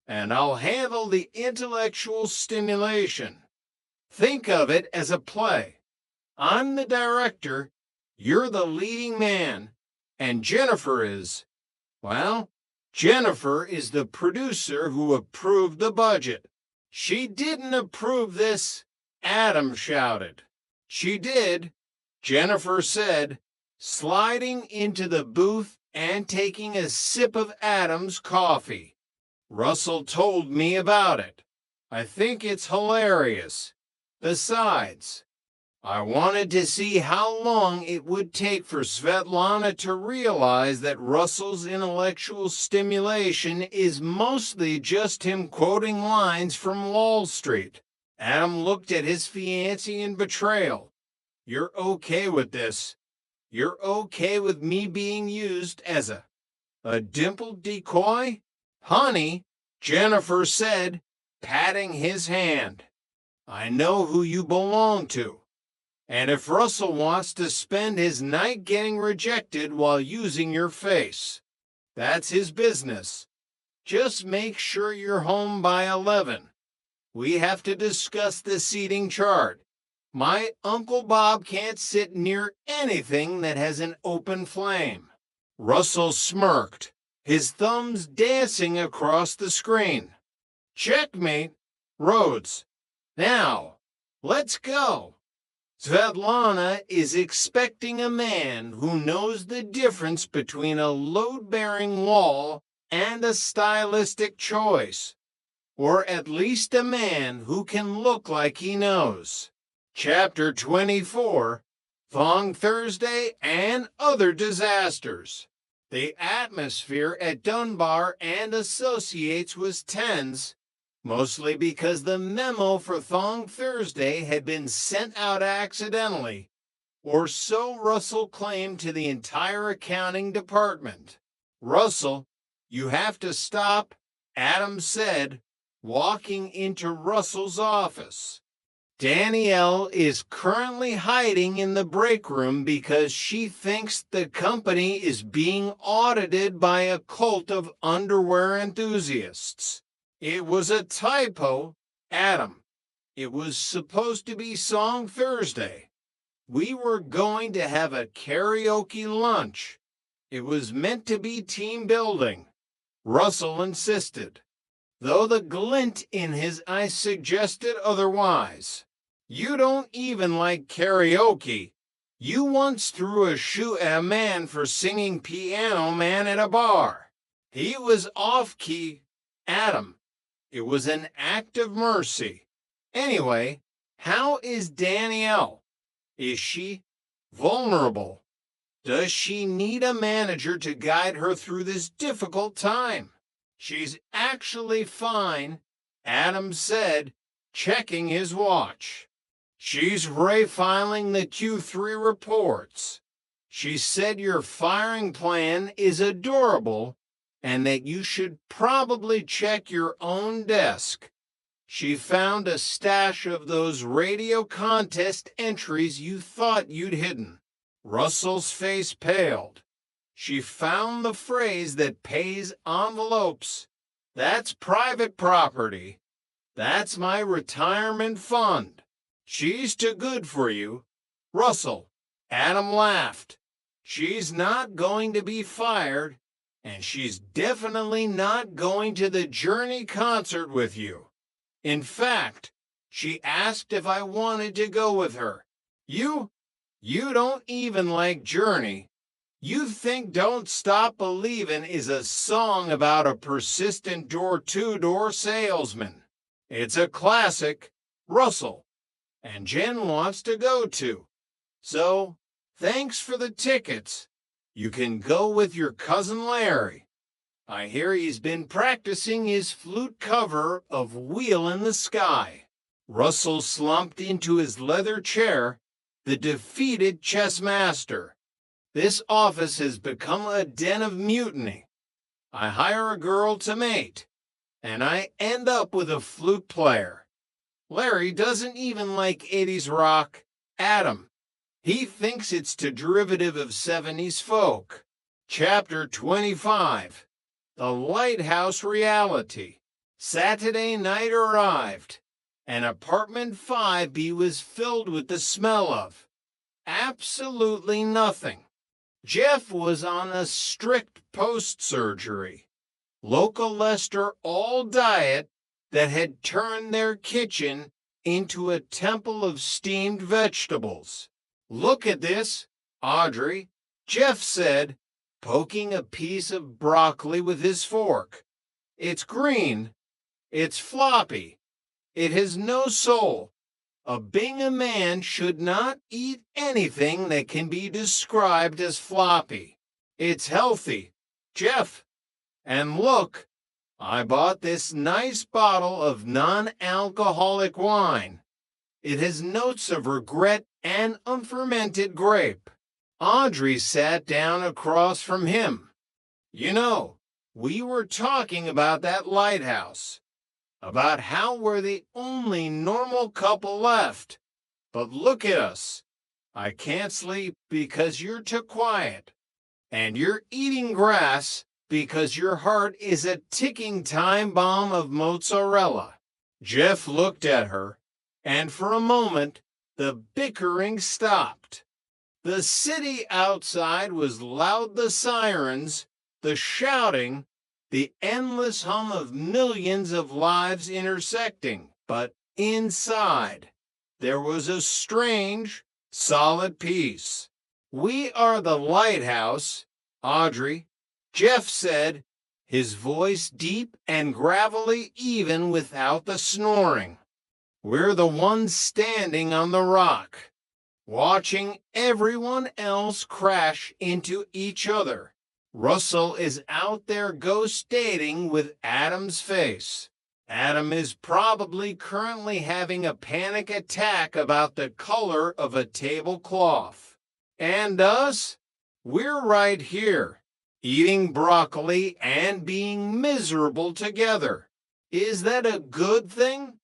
and I'll handle the intellectual stimulation. Think of it as a play. I'm the director, you're the leading man, and Jennifer is the producer who approved the budget. She didn't approve this, Adam shouted. She did, Jennifer said, sliding into the booth and taking a sip of Adam's coffee. Russell told me about it. I think it's hilarious. Besides, I wanted to see how long it would take for Svetlana to realize that Russell's intellectual stimulation is mostly just him quoting lines from Wall Street. Adam looked at his fiancée in betrayal. You're okay with this. You're okay with me being used as a dimpled decoy? Honey, Jennifer said, patting his hand. I know who you belong to. And if Russell wants to spend his night getting rejected while using your face, that's his business. Just make sure you're home by 11. We have to discuss the seating chart. My Uncle Bob can't sit near anything that has an open flame. Russell smirked, his thumbs dancing across the screen. Checkmate, Rhodes. Now, let's go. Svetlana is expecting a man who knows the difference between a load-bearing wall and a stylistic choice, or at least a man who can look like he knows. Chapter 24, Thong Thursday and Other Disasters. The atmosphere at Dunbar and Associates was tense, mostly because the memo for Thong Thursday had been sent out accidentally, or so Russell claimed to the entire accounting department. Russell, you have to stop, Adam said, walking into Russell's office. Danielle is currently hiding in the break room because she thinks the company is being audited by a cult of underwear enthusiasts. It was a typo, Adam. It was supposed to be Song Thursday. We were going to have a karaoke lunch. It was meant to be team building, Russell insisted, though the glint in his eye suggested otherwise. You don't even like karaoke. You once threw a shoe at a man for singing Piano Man at a bar. He was off-key, Adam. It was an act of mercy. Anyway, how is Danielle? Is she vulnerable? Does she need a manager to guide her through this difficult time? She's actually fine, Adam said, checking his watch. She's refiling the Q3 reports. She said your firing plan is adorable and that you should probably check your own desk. She found a stash of those radio contest entries you thought you'd hidden. Russell's face paled. She found the phrase that pays envelopes. That's private property. That's my retirement fund. She's too good for you. Russell, Adam laughed. She's not going to be fired, and she's definitely not going to the Journey concert with you. In fact, she asked if I wanted to go with her. You don't even like Journey. You think Don't Stop Believin' is a song about a persistent door-to-door salesman. It's a classic, Russell, and Jen wants to go to. So, thanks for the tickets. You can go with your cousin Larry. I hear he's been practicing his flute cover of Wheel in the Sky. Russell slumped into his leather chair, the defeated chess master. This office has become a den of mutiny. I hire a girl to mate, and I end up with a flute player. Larry doesn't even like 80s rock, Adam. He thinks it's too derivative of 70s folk. Chapter 25, The Lighthouse Reality. Saturday night arrived, and apartment 5B was filled with the smell of absolutely nothing. Jeff was on a strict post-surgery, low cholesterol diet that had turned their kitchen into a temple of steamed vegetables. "Look at this, Audrey," Jeff said, poking a piece of broccoli with his fork. "It's green. It's floppy. It has no soul. Being a man should not eat anything that can be described as floppy. It's healthy, Jeff. And look, I bought this nice bottle of non-alcoholic wine. It has notes of regret and unfermented grape." Audrey sat down across from him. "You know, we were talking about that lighthouse, about how we're the only normal couple left. But look at us. I can't sleep because you're too quiet. And you're eating grass because your heart is a ticking time bomb of mozzarella." Jeff looked at her, and for a moment, the bickering stopped. The city outside was loud, the sirens, the shouting, the endless hum of millions of lives intersecting. But inside, there was a strange, solid peace. "We are the lighthouse, Audrey," Jeff said, his voice deep and gravelly even without the snoring. "We're the ones standing on the rock, watching everyone else crash into each other. Russell is out there ghost dating with Adam's face. Adam is probably currently having a panic attack about the color of a tablecloth. And us? We're right here, eating broccoli and being miserable together. Is that a good thing?"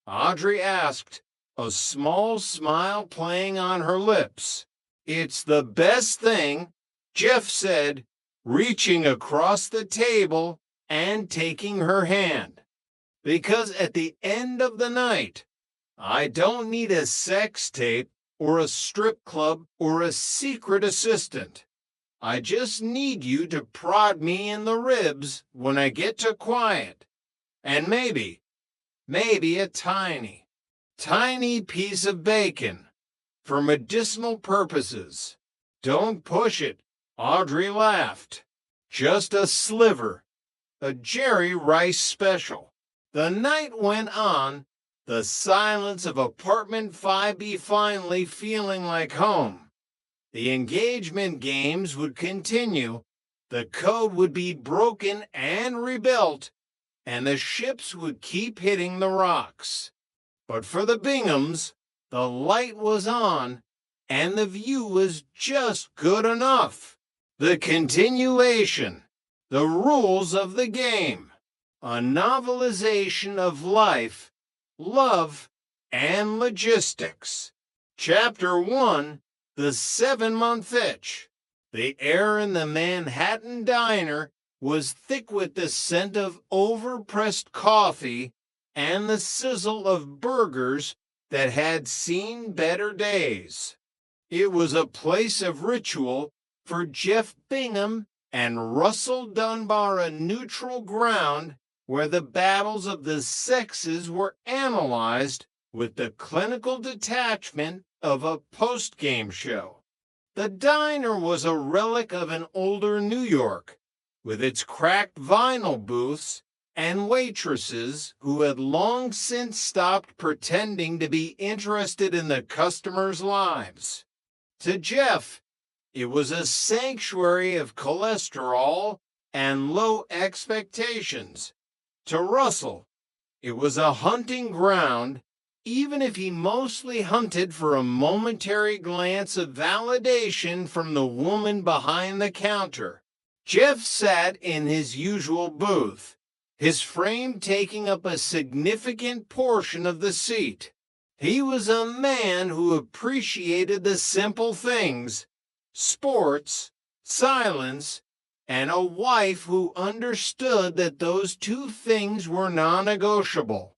Audrey asked, a small smile playing on her lips. "It's the best thing," Jeff said, reaching across the table and taking her hand. "Because at the end of the night, I don't need a sex tape or a strip club or a secret assistant. I just need you to prod me in the ribs when I get too quiet. And maybe a tiny piece of bacon for medicinal purposes. Don't push it," Audrey laughed. "Just a sliver, a Jerry Rice special." The night went on, the silence of apartment 5B finally feeling like home. The engagement games would continue, the code would be broken and rebuilt, and the ships would keep hitting the rocks. But for the Binghams, the light was on, and the view was just good enough. The continuation, the rules of the game, a novelization of life, love, and logistics. Chapter 1, The 7-Month Itch. The air in the Manhattan diner was thick with the scent of overpressed coffee and the sizzle of burgers that had seen better days. It was a place of ritual for Jeff Bingham and Russell Dunbar, a neutral ground where the battles of the sexes were analyzed with the clinical detachment of a post-game show. The diner was a relic of an older New York, with its cracked vinyl booths and waitresses who had long since stopped pretending to be interested in the customers' lives. To Jeff, it was a sanctuary of cholesterol and low expectations. To Russell, it was a hunting ground, even if he mostly hunted for a momentary glance of validation from the woman behind the counter. Jeff sat in his usual booth, his frame taking up a significant portion of the seat. He was a man who appreciated the simple things: sports, silence, and a wife who understood that those two things were non-negotiable.